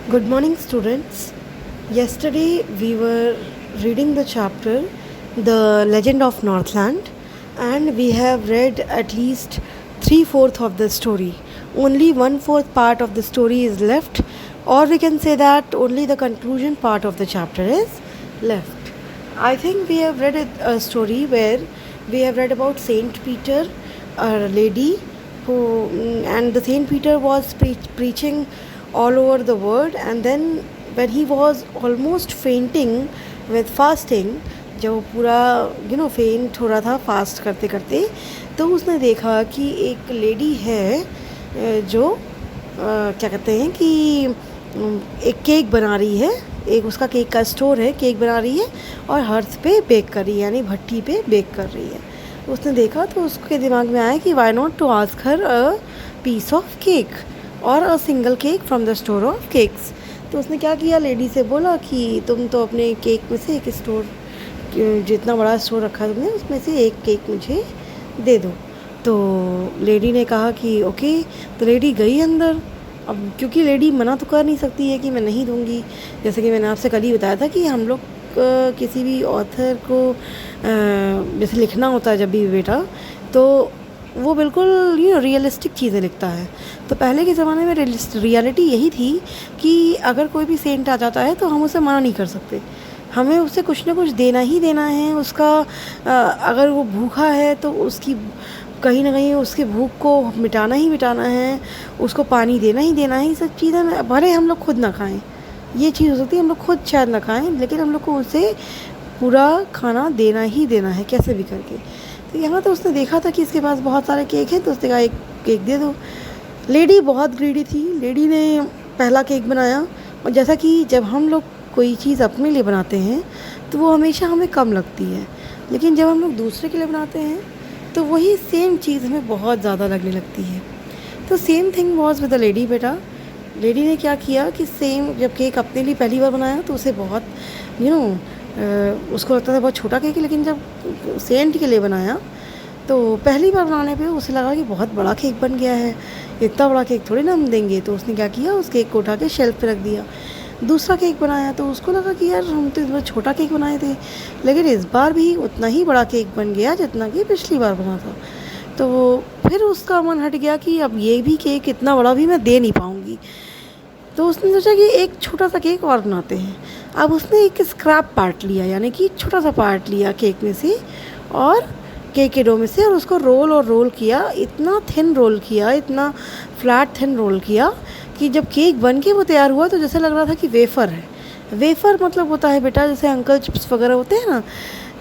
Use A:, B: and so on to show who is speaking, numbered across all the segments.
A: Good morning, students. Yesterday we were reading the chapter The Legend of Northland, and we have read at least three-fourths of the story. Only one-fourth part of the story is left, or we can say that only the conclusion part of the chapter is left. I think we have read a story where we have read about Saint Peter, a lady who, and the Saint Peter was preaching all over the world, and then when he was almost fainting with fasting, जब वो पूरा फेंट हो रहा था fast करते करते, तो उसने देखा कि एक लेडी है जो क्या कहते हैं कि एक केक बना रही है, एक उसका केक का स्टोर है, केक बना रही है और हर्थ पे बेक कर रही है, यानी भट्टी पे बेक कर रही है। उसने देखा तो उसके दिमाग में आया कि why not to ask her a piece of cake और a single cake from the store of cakes. तो उसने क्या किया, लेडी से बोला कि तुम तो अपने केक में से एक स्टोर, जितना बड़ा स्टोर रखा है तुमने, उसमें से एक केक मुझे दे दो। तो लेडी ने कहा कि ओके। तो लेडी गई अंदर। अब क्योंकि लेडी मना तो कर नहीं सकती है कि मैं नहीं दूंगी, जैसे कि मैंने आपसे कल ही बताया था कि हम लोग किसी भी ऑथर को जैसे लिखना होता है जब भी बेटा, तो वो बिल्कुल रियलिस्टिक चीज़ें लिखता है। तो पहले के ज़माने में रियलिटी यही थी कि अगर कोई भी सेंट आ जाता है तो हम उसे मना नहीं कर सकते, हमें उसे कुछ ना कुछ देना ही देना है। उसका अगर वो भूखा है तो उसकी कहीं ना कहीं उसके भूख को मिटाना ही मिटाना है, उसको पानी देना ही देना है। ये सब चीज़ें भले हम लोग खुद ना खाएं, ये चीज़ हो सकती है हम लोग खुद शायद ना खाएं, लेकिन हम लोग को उसे पूरा खाना देना ही देना है कैसे भी करके। तो यहाँ तो उसने देखा था कि इसके पास बहुत सारे केक हैं, तो उसने कहा एक केक दे दो। लेडी बहुत ग्रीडी थी, लेडी ने पहला केक बनाया। और जैसा कि जब हम लोग कोई चीज़ अपने लिए बनाते हैं तो वो हमेशा हमें कम लगती है, लेकिन जब हम लोग दूसरे के लिए बनाते हैं तो वही सेम चीज़ हमें बहुत ज़्यादा लगने लगती है। तो same thing was with the lady बेटा। लेडी ने क्या किया कि सेम जब केक अपने लिए पहली बार बनाया तो उसे बहुत उसको लगता था बहुत छोटा केक है, लेकिन जब सेंट के लिए बनाया तो पहली बार बनाने पे उसे लगा कि बहुत बड़ा केक बन गया है, इतना बड़ा केक थोड़ी ना हम देंगे। तो उसने क्या किया, उस केक को उठा के शेल्फ पे रख दिया। दूसरा केक बनाया तो उसको लगा कि यार हम तो इतना छोटा केक बनाए थे, लेकिन इस बार भी उतना ही बड़ा केक बन गया जितना कि पिछली बार बना था। तो फिर उसका मन हट गया कि अब ये भी केक इतना बड़ा भी मैं दे नहीं पाऊँगी। तो उसने सोचा कि एक छोटा सा केक और बनाते हैं। अब उसने एक स्क्रैप पार्ट लिया, यानी कि छोटा सा पार्ट लिया केक में से और केक के डो में से, और उसको रोल और रोल किया, इतना थिन रोल किया, इतना फ्लैट थिन रोल किया कि जब केक बन के वो तैयार हुआ तो जैसे लग रहा था कि वेफ़र है। वेफ़र मतलब होता है बेटा जैसे अंकल चिप्स वगैरह होते हैं ना,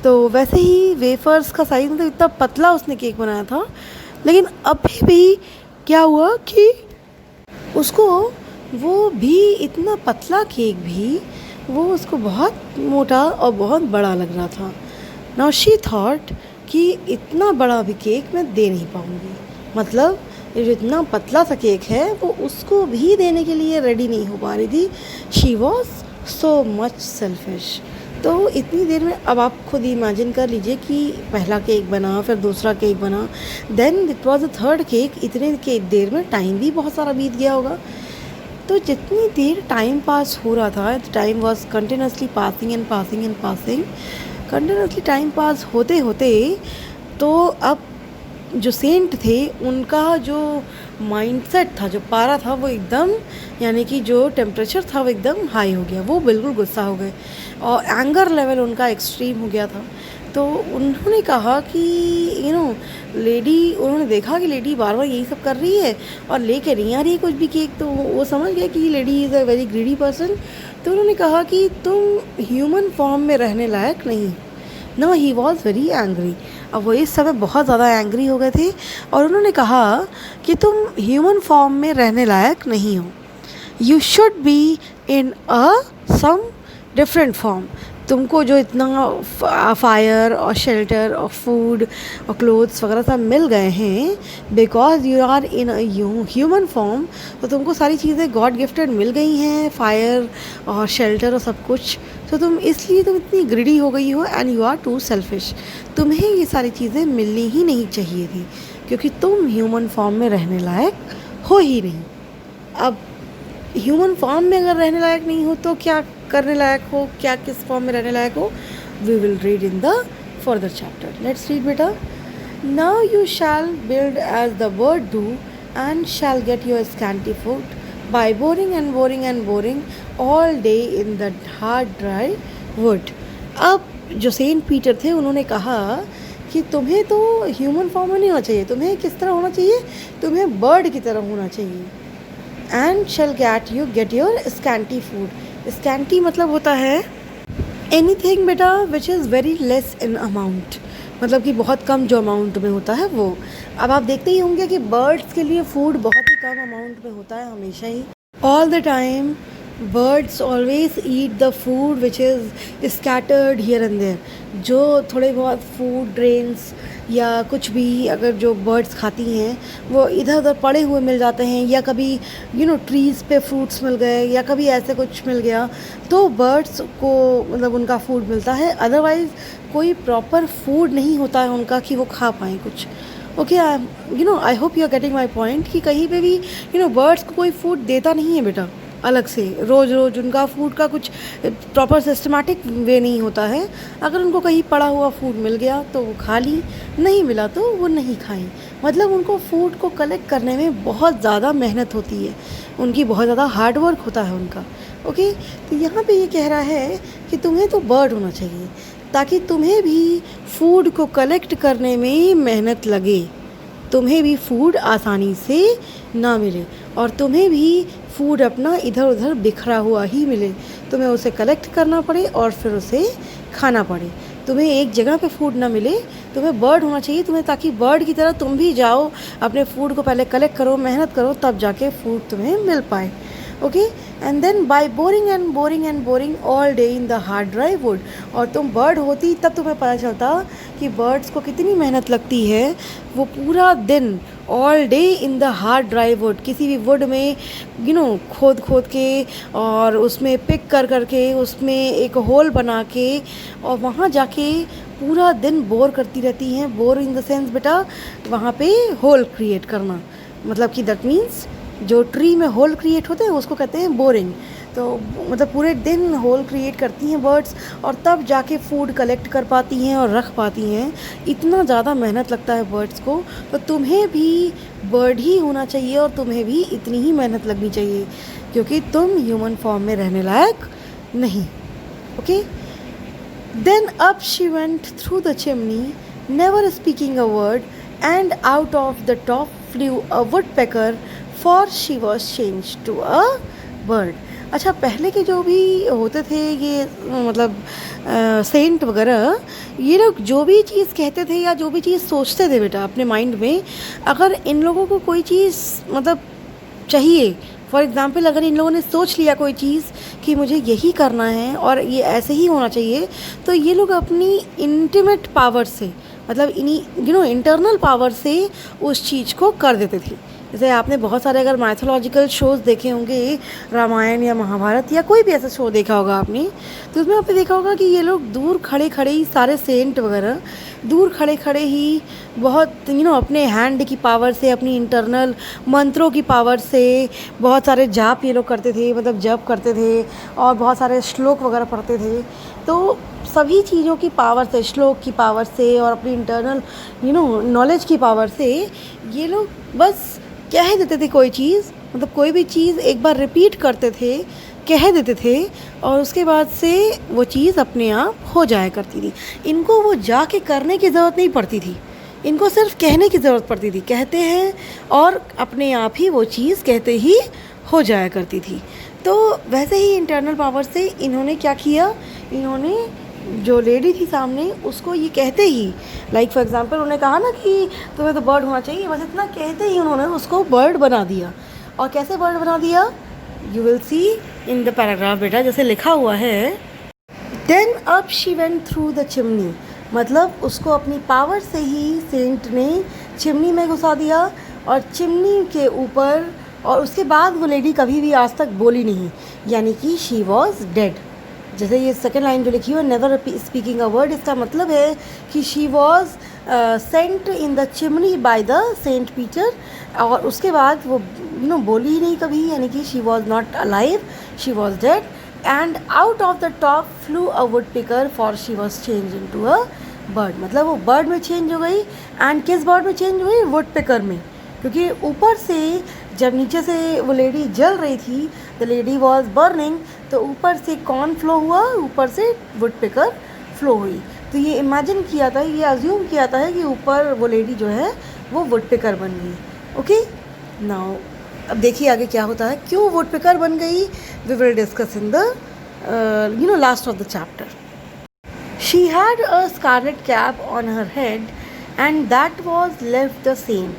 A: तो वैसे ही वेफ़र्स का साइज़, मतलब इतना पतला उसने केक बनाया था। लेकिन अभी भी क्या हुआ कि उसको वो भी इतना पतला केक भी वो उसको बहुत मोटा और बहुत बड़ा लग रहा था। नाउ शी थॉट कि इतना बड़ा भी केक मैं दे नहीं पाऊँगी, मतलब ये जो इतना पतला सा केक है वो उसको भी देने के लिए रेडी नहीं हो पा रही थी। She was so much selfish. तो इतनी देर में अब आप खुद इमेजिन कर लीजिए कि पहला केक बना, फिर दूसरा केक बना, then it was the third cake. इतने के देर में टाइम भी बहुत सारा बीत गया होगा। तो जितनी देर टाइम पास हो रहा था, time was continuously passing and passing and passing, continuously time pass होते होते तो अब जो सेंट थे उनका जो माइंडसेट था, जो पारा था वो एकदम, यानी कि जो टेम्परेचर था वो एकदम हाई हो गया। वो बिल्कुल गुस्सा हो गए और एंगर लेवल उनका एक्सट्रीम हो गया था। तो उन्होंने कहा कि लेडी, उन्होंने देखा कि लेडी बार बार यही सब कर रही है और लेके नहीं आ रही है कुछ भी केक। तो वो समझ गया कि lady is a very greedy person. तो उन्होंने कहा कि तुम ह्यूमन फॉर्म में रहने लायक नहीं। No, he was very angry. अब वो इस समय बहुत ज़्यादा एंग्री हो गए थे और उन्होंने कहा कि तुम ह्यूमन फॉर्म में रहने लायक नहीं हो, you should be in a some different form. तुमको जो इतना फायर और शेल्टर और फूड और क्लोथ्स वगैरह सब मिल गए हैं, because you are in a human form, तो तुमको सारी चीज़ें गॉड गिफ्टेड मिल गई हैं, फायर और शेल्टर और सब कुछ। तो तुम इसलिए तुम इतनी ग्रीडी हो गई हो and you are too selfish. तुम्हें ये सारी चीज़ें मिलनी ही नहीं चाहिए थी क्योंकि तुम ह्यूमन फॉर्म में रहने लायक हो ही नहीं। अब ह्यूमन फॉर्म में अगर रहने लायक नहीं हो तो क्या करने लायक हो, क्या किस फॉर्म में रहने लायक हो, we will read in the further chapter. Let's read बेटा. Now you shall build as the bird do and shall get your scanty food by boring and boring and boring all day in the hard dry wood. अब जो Saint Peter थे उन्होंने कहा कि तुम्हें तो human form में नहीं होना चाहिए, तुम्हें किस तरह होना चाहिए, तुम्हें बर्ड की तरह होना चाहिए. And shall get your scanty food. Scanty मतलब होता है एनीथिंग बेटा which is very less in amount, मतलब कि बहुत कम जो अमाउंट में होता है वो. अब आप देखते ही होंगे कि बर्ड्स के लिए फूड बहुत ही कम अमाउंट में होता है हमेशा ही. All the time birds always eat the food which is scattered here and there. जो थोड़े बहुत फूड ड्रेन्स या कुछ भी अगर जो बर्ड्स खाती हैं वो इधर उधर पड़े हुए मिल जाते हैं, या कभी ट्रीज़ पे फ्रूट्स मिल गए, या कभी ऐसे कुछ मिल गया तो बर्ड्स को मतलब उनका फूड मिलता है. अदरवाइज़ कोई प्रॉपर फूड नहीं होता है उनका कि वो खा पाएँ कुछ. Okay, I hope you are getting my point कि कहीं पे भी बर्ड्स को कोई फूड देता नहीं है बेटा अलग से. रोज़ रोज़ उनका फूड का कुछ प्रॉपर सिस्टमेटिक वे नहीं होता है. अगर उनको कहीं पड़ा हुआ फूड मिल गया तो वो खा ली, नहीं मिला तो वो नहीं खाई. मतलब उनको फूड को कलेक्ट करने में बहुत ज़्यादा मेहनत होती है, उनकी बहुत ज़्यादा हार्ड वर्क होता है उनका. ओके, तो यहाँ पे ये कह रहा है कि तुम्हें तो बर्ड होना चाहिए ताकि तुम्हें भी फूड को कलेक्ट करने में मेहनत लगे, तुम्हें भी फूड आसानी से ना मिले और तुम्हें भी फूड अपना इधर उधर बिखरा हुआ ही मिले. तुम्हें उसे कलेक्ट करना पड़े और फिर उसे खाना पड़े. तुम्हें एक जगह पे फूड ना मिले, तुम्हें बर्ड होना चाहिए तुम्हें, ताकि बर्ड की तरह तुम भी जाओ अपने फूड को पहले कलेक्ट करो, मेहनत करो, तब जाके फूड तुम्हें मिल पाए. Okay, and then by boring and boring and boring all day in the hard dry wood. और तुम बर्ड होती तब तुम्हें पता चलता कि बर्ड्स को कितनी मेहनत लगती है. वो पूरा दिन all day in the hard dry would, किसी भी वुड में खोद खोद के और उसमें पिक कर करके उसमें एक होल बना के और वहाँ जाके पूरा दिन बोर करती रहती हैं. बोर इन द सेंस बेटा वहाँ पे होल क्रिएट करना, मतलब कि दैट मीन्स जो ट्री में होल क्रिएट होते हैं उसको कहते हैं बोरिंग. तो मतलब पूरे दिन होल क्रिएट करती हैं बर्ड्स और तब जाके फूड कलेक्ट कर पाती हैं और रख पाती हैं. इतना ज़्यादा मेहनत लगता है बर्ड्स को. तो तुम्हें भी बर्ड ही होना चाहिए और तुम्हें भी इतनी ही मेहनत लगनी चाहिए क्योंकि तुम ह्यूमन फॉर्म में रहने लायक नहीं. Okay, then up she went through the chimney never speaking a word and out of the top flue a woodpecker for she was change to a bird. अच्छा, पहले के जो भी होते थे ये मतलब सेंट वगैरह, ये लोग जो भी चीज़ कहते थे या जो भी चीज़ सोचते थे बेटा अपने माइंड में, अगर इन लोगों को कोई चीज़ मतलब चाहिए, फॉर एग्ज़ाम्पल अगर इन लोगों ने सोच लिया कोई चीज़ कि मुझे यही करना है और ये ऐसे ही होना चाहिए, तो ये लोग अपनी इंटीमेट पावर से मतलब इन्हीं इंटरनल पावर से उस चीज़ को कर देते थे. जैसे आपने बहुत सारे अगर माइथोलॉजिकल शोज़ देखे होंगे, रामायण या महाभारत या कोई भी ऐसा शो देखा होगा आपने, तो उसमें आपने देखा होगा कि ये लोग दूर खड़े खड़े ही सारे सेंट वगैरह दूर खड़े खड़े ही बहुत अपने हैंड की पावर से, अपनी इंटरनल मंत्रों की पावर से बहुत सारे जाप ये लोग करते थे, मतलब जप करते थे और बहुत सारे श्लोक वगैरह पढ़ते थे. तो सभी चीज़ों की पावर से, श्लोक की पावर से और अपनी इंटरनल नॉलेज की पावर से ये लोग बस कह देते थे कोई चीज़, मतलब कोई भी चीज़ एक बार रिपीट करते थे, कह देते थे और उसके बाद से वो चीज़ अपने आप हो जाया करती थी. इनको वो जाके करने की ज़रूरत नहीं पड़ती थी, इनको सिर्फ कहने की ज़रूरत पड़ती थी. कहते हैं और अपने आप ही वो चीज़ कहते ही हो जाया करती थी. तो वैसे ही इंटरनल पावर से इन्होंने क्या किया, इन्होंने जो लेडी थी सामने उसको ये कहते ही, लाइक फॉर एग्जांपल उन्होंने कहा ना कि तुम्हें तो बर्ड होना चाहिए, बस इतना कहते ही उन्होंने उसको बर्ड बना दिया. और कैसे बर्ड बना दिया, you will see in the paragraph बेटा, जैसे लिखा हुआ है, then up she went through the chimney, मतलब उसको अपनी पावर से ही सेंट ने चिमनी में घुसा दिया और चिमनी के ऊपर, और उसके बाद वो लेडी कभी भी आज तक बोली नहीं, यानी कि शी वॉज डेड. जैसे ये सेकेंड लाइन जो लिखी हुई है, नेवर स्पीकिंग अ वर्ड, इसका मतलब है कि she was sent in the chimney by the Saint Peter, और उसके बाद वो बोली ही नहीं कभी, यानी कि she was not alive, she was dead. And out of the top flue a woodpecker for she was change into a bird, मतलब वो बर्ड में चेंज हो गई। एंड किस बर्ड में चेंज हुई? वुड पिकर में, क्योंकि ऊपर से जब नीचे से वो लेडी जल रही थी, द लेडी वॉज बर्निंग, तो ऊपर से कौन फ्लो हुआ? ऊपर से वुड पिकर फ्लो हुई। तो ये इमेजिन किया था, ये अज्यूम किया था कि ऊपर वो लेडी जो है वो वुड पिकर बन गई। ओके, नाउ अब देखिए आगे क्या होता है, क्यों वुड पिकर बन गई। We will discuss in the last of the chapter. She had a scarlet cap on her head and that was left the same,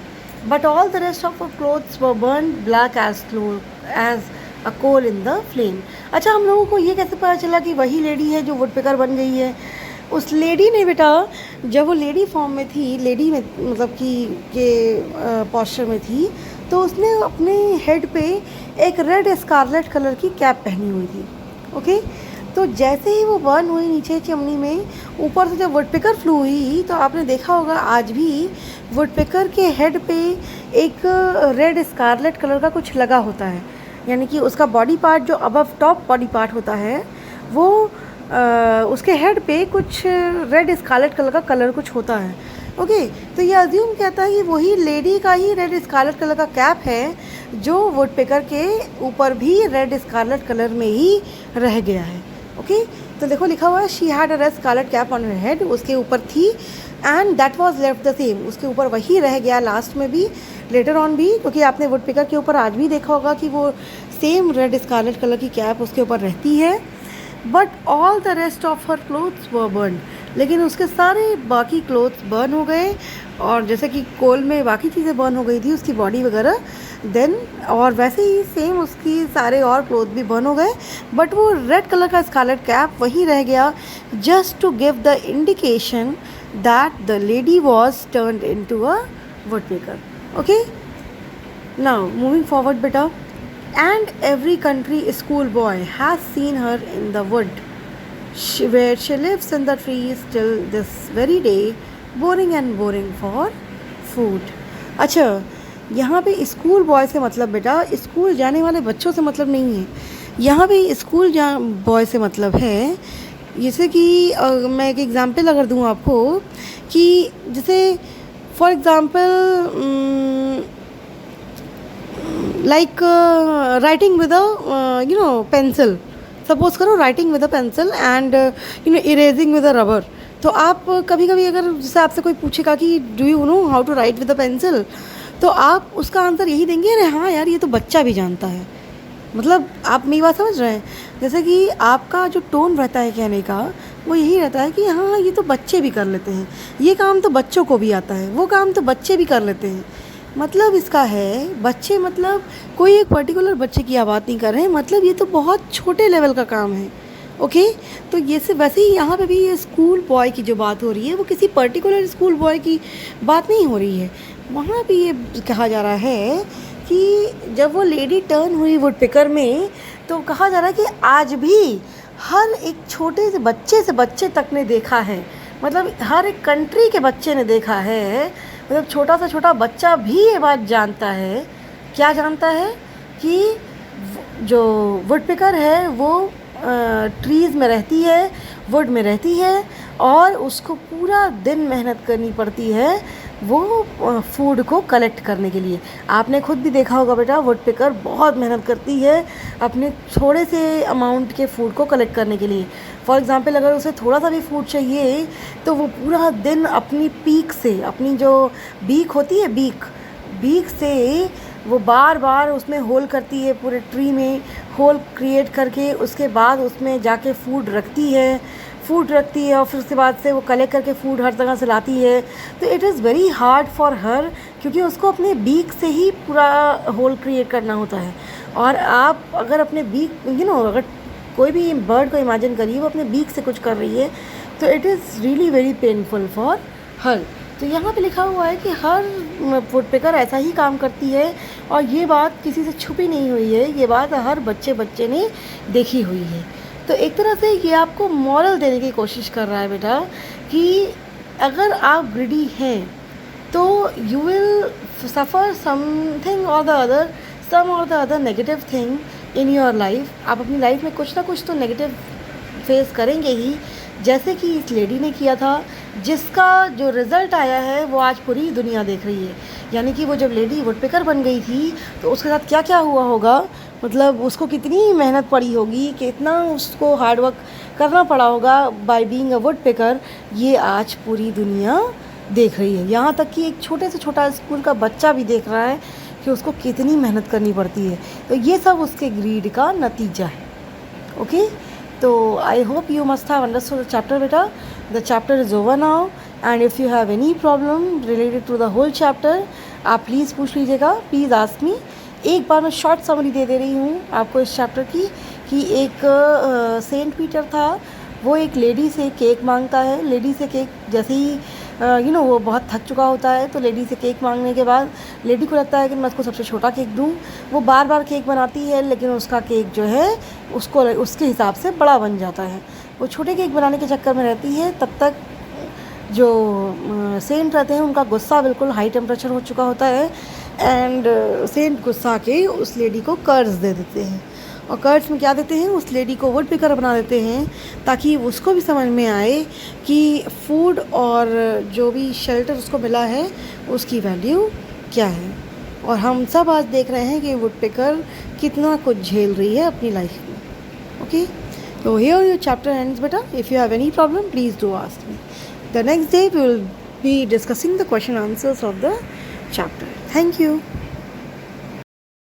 A: but all the rest of her clothes were burned black as a coal in the flame. अच्छा, हम लोगों को ये कैसे पता चला कि वही लेडी है जो वुडपेकर बन गई है? उस लेडी ने बेटा, जब वो लेडी फॉर्म में थी, लेडी में मतलब कि के पॉस्चर में थी, तो उसने अपने हेड पे एक रेड स्कारलेट कलर की कैप पहनी हुई थी। ओके, तो जैसे ही वो बर्न हुई नीचे चिमनी में, ऊपर से जब वुडपेकर फ्लू हुई, तो आपने देखा होगा आज भी वुडपेकर के हेड पे एक रेड स्कारलेट कलर का कुछ लगा होता है, यानी कि उसका बॉडी पार्ट जो अबव टॉप बॉडी पार्ट होता है वो उसके हेड पे कुछ रेड स्कारलेट कलर का कलर कुछ होता है। ओके, तो ये अज्यूम कहता है कि वही लेडी का ही रेड स्कारलेट कलर का कैप है जो वुडपेकर के ऊपर भी रेड स्कारलेट कलर में ही रह गया है। ओके, तो देखो लिखा हुआ है she had a red scarlet cap on her head, उसके ऊपर थी, and that was left the same, उसके ऊपर वही रह गया लास्ट में भी, लेटर ऑन भी, क्योंकि आपने वुडपेकर के ऊपर आज भी देखा होगा कि वो सेम रेड स्कारलेट कलर की कैप उसके ऊपर रहती है। But all the rest of her clothes were burn, लेकिन उसके सारे बाकी क्लोथ्स बर्न हो गए, और जैसे कि कोल में बाकी चीज़ें बर्न हो गई थी उसकी बॉडी वगैरह, देन और वैसे ही सेम उसकी सारे और क्लोथ भी बर्न हो गए, बट वो रेड कलर का स्कारलेट कैप वही रह गया, just to give the indication that the lady was turned into a woodpecker. Okay, now moving forward बेटा, and every country school boy has seen her in the wood where she lives in the trees till this very day, boring and boring for food. अच्छा, यहाँ पे school boy से मतलब बेटा school जाने वाले बच्चों से मतलब नहीं है, यहाँ पे स्कूल बॉय से मतलब है, जैसे कि मैं एक एग्ज़ाम्पल अगर दूँ आपको, कि जैसे for example like writing with a pencil, suppose करो writing with a pencil and erasing with a rubber. तो आप कभी कभी अगर जैसे आपसे कोई पूछेगा कि do you know how to write with a pencil, तो आप उसका आंसर यही देंगे, अरे हाँ यार ये तो बच्चा भी जानता है। मतलब आप मेरी बात समझ रहे हैं, जैसे कि आपका जो टोन रहता है कहने का वो यही रहता है कि हाँ ये तो बच्चे भी कर लेते हैं, ये काम तो बच्चों को भी आता है, वो काम तो बच्चे भी कर लेते हैं। मतलब इसका है बच्चे, मतलब कोई एक पर्टिकुलर बच्चे की बात नहीं कर रहे हैं, मतलब ये तो बहुत छोटे लेवल का काम है। ओके, तो ये से वैसे ही यहाँ पे भी ये स्कूल बॉय की जो बात हो रही है वो किसी पर्टिकुलर स्कूल बॉय की बात नहीं हो रही है, वहाँ भी ये कहा जा रहा है कि जब वो लेडी टर्न हुई वुडपेकर में, तो कहा जा रहा है कि आज भी हर एक छोटे से बच्चे तक ने देखा है, मतलब हर एक कंट्री के बच्चे ने देखा है, मतलब छोटा से छोटा बच्चा भी ये बात जानता है। क्या जानता है? कि जो वुडपेकर है वो ट्रीज़ में रहती है, वुड में रहती है, और उसको पूरा दिन मेहनत करनी पड़ती है वो फूड को कलेक्ट करने के लिए। आपने खुद भी देखा होगा बेटा, वुडपेकर बहुत मेहनत करती है अपने थोड़े से अमाउंट के फूड को कलेक्ट करने के लिए। फॉर एग्ज़ाम्पल अगर उसे थोड़ा सा भी फूड चाहिए तो वो पूरा दिन अपनी पीक से, अपनी जो बीक होती है, बीक से वो बार बार उसमें होल करती है, पूरे ट्री में होल क्रिएट करके उसके बाद उसमें जाके फूड रखती है और फिर उसके बाद से वो कलेक्ट करके फूड हर जगह से लाती है। तो it is very hard for her, क्योंकि उसको अपने बीक से ही पूरा होल क्रिएट करना होता है। और आप अगर अपने बीक अगर कोई भी बर्ड को इमेजिन करिए वो अपने बीक से कुछ कर रही है, तो it is really very painful for her. तो यहाँ पे लिखा हुआ है कि हर वुडपेकर ऐसा ही काम करती है, और ये बात किसी से छुपी नहीं हुई है, ये बात हर बच्चे ने देखी हुई है। तो एक तरह से ये आपको मॉरल देने की कोशिश कर रहा है बेटा कि अगर आप ग्रीडी हैं तो यू विल सफ़र समथिंग और द अदर, सम और the other negative thing in your life. आप अपनी लाइफ में कुछ ना कुछ तो नेगेटिव फेस करेंगे ही, जैसे कि इस लेडी ने किया था, जिसका जो रिज़ल्ट आया है वो आज पूरी दुनिया देख रही है। यानी कि वो जब लेडी वुडपेकर बन गई थी तो उसके साथ क्या क्या हुआ होगा, मतलब उसको कितनी मेहनत पड़ी होगी, कितना उसको हार्डवर्क करना पड़ा होगा बाय बीइंग अ वुडपेकर, ये आज पूरी दुनिया देख रही है। यहाँ तक कि एक छोटे से छोटा स्कूल का बच्चा भी देख रहा है कि उसको कितनी मेहनत करनी पड़ती है। तो ये सब उसके ग्रीड का नतीजा है। ओके, तो I hope you must have understood the chapter बेटा। The chapter is over now and if you have any problem related to the whole chapter, आप प्लीज़ पूछ लीजिएगा, प्लीज़ आस्क मी। एक बार मैं शॉर्ट समरी दे रही हूँ आपको इस चैप्टर की, कि एक सेंट पीटर था, वो एक लेडी से केक मांगता है। लेडी से केक जैसे ही वो बहुत थक चुका होता है, तो लेडी से केक मांगने के बाद लेडी को लगता है कि मैं उसको सबसे छोटा केक दूँ। वो बार बार केक बनाती है, लेकिन उसका केक जो है उसको उसके हिसाब से बड़ा बन जाता है। वो छोटे केक बनाने के चक्कर में रहती है। तब तक जो सेंट रहते हैं उनका गुस्सा बिल्कुल हाई टेम्परेचर हो चुका होता है एंड सेंट गुस्सा के उस लेडी को कर्ज दे देते हैं। और कर्ज में क्या देते हैं, उस लेडी को वुडपेकर बना देते हैं, ताकि उसको भी समझ में आए कि फूड और जो भी शेल्टर उसको मिला है उसकी वैल्यू क्या है। और हम सब आज देख रहे हैं कि वुडपेकर कितना कुछ झेल रही है अपनी लाइफ में। ओके, तो हियर योर चैप्टर एंड्स बेटा। If you have any problem please do ask me. The next day we will be discussing the question answers of the chapter. Thank you.